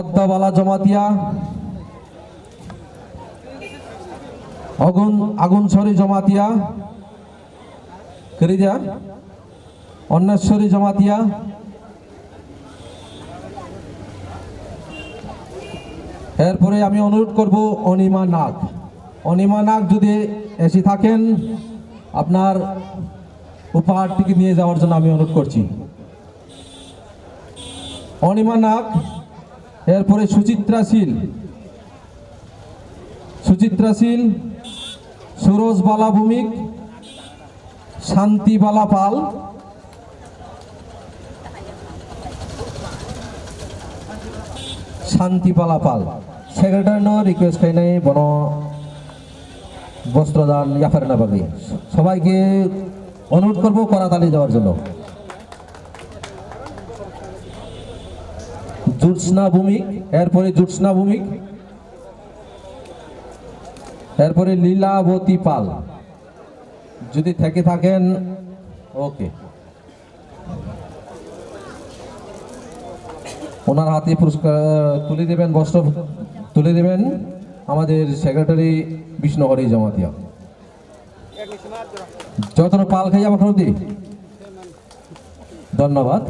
পদ্মাবালা জমাতিয়া, আগুনছড়ি জমাতিয়া, করিদিয়া অন্নেশ্বরী জমাতিয়া, এরপরে আমি অনুরোধ করব অনিমা নাগ। অনিমা নাগ যদি এসে থাকেন আপনার উপহারটিকে নিয়ে যাওয়ার জন্য আমি অনুরোধ করছি। অনিমা নাগ, এরপরে সুচিত্রা শীল, সুরজ বালা ভৌমিক, শান্তি বালা পাল, সেক্রেটারি রিকোয়েস্ট খাই নাই বন বস্ত্রদান ইয়াফার না পাবে। সবাইকে অনুরোধ করবো করাতালি দেওয়ার জন্য। জ্যোৎস্না ভৌমিক, এরপরে লীলাবতী পাল যদি থেকে থাকেন ওকে। ওনার হাতে পুরস্কার তুলে দেবেন, বস্ত্র তুলে দেবেন আমাদের সেক্রেটারি বিষ্ণুহরি জমাতিয়া। যত পাল খাই আমার ধন্যবাদ।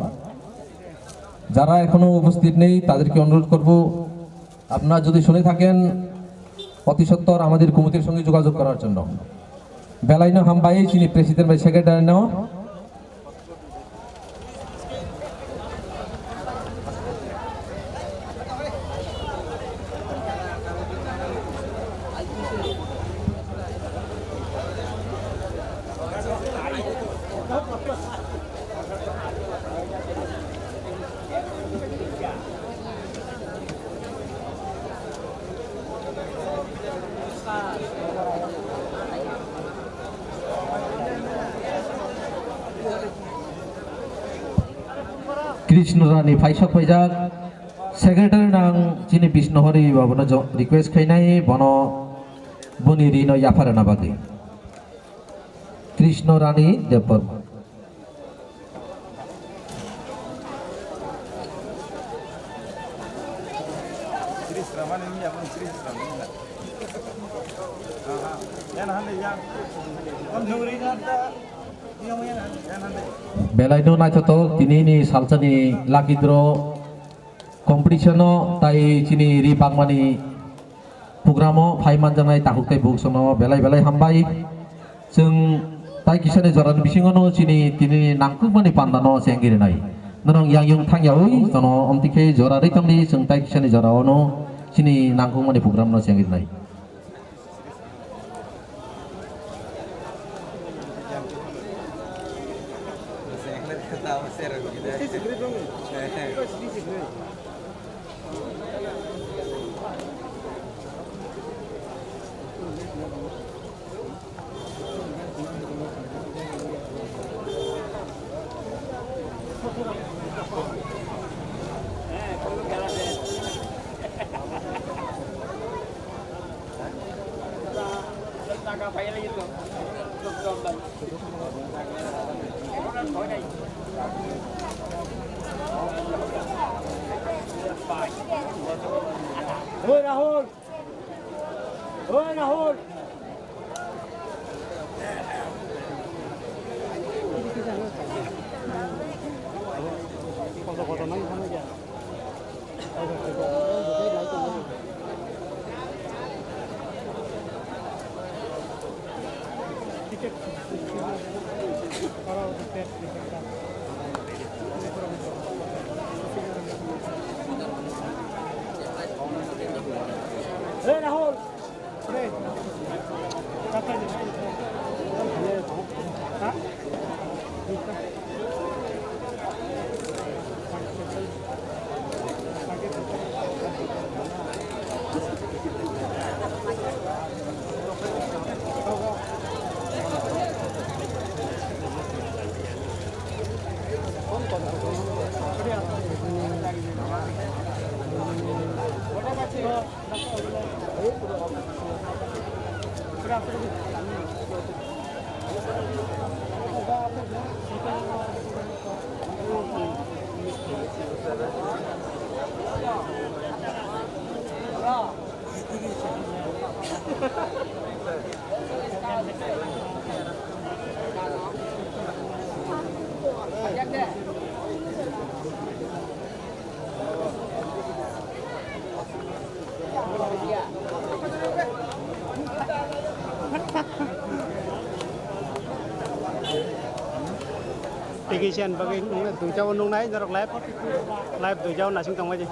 যারা এখনো উপস্থিত নেই তাদেরকে অনুরোধ করব, আপনারা যদি শুনে থাকেন অতি সত্বর আমাদের কমিটির সঙ্গে যোগাযোগ করার জন্য। বেলাইনো হামবাই চিনি প্রেসিডেন্ট বাই সেক্রেটারি নাও কৃষ্ণ রানী ফাইসক পাইজাক সেক্রেটারি নাং চিনি বিষ্ণুহরি বাবনা রিকোয়েস্ট খাইনাই বন বনি ঋণ ইয়াফারে না বাগে কৃষ্ণ রানী দেববর্মা। বেলাইনো নাইতো তিনি ni salsani lakidro competition tai chini ri bangmani programo phaiman jangai tahuktai buksono belai hambai जों tai kisane joran bisingono chini tini nangkukmani pandano senggiri nai nonong yang thangyawui jono omtike jorari tamni जों tai kisane joraono chini nangkukmani programno senggiri nai. Rahul. Tigisian bagi tu jauh nung naik jorok live tuh jauh nasi tong aja.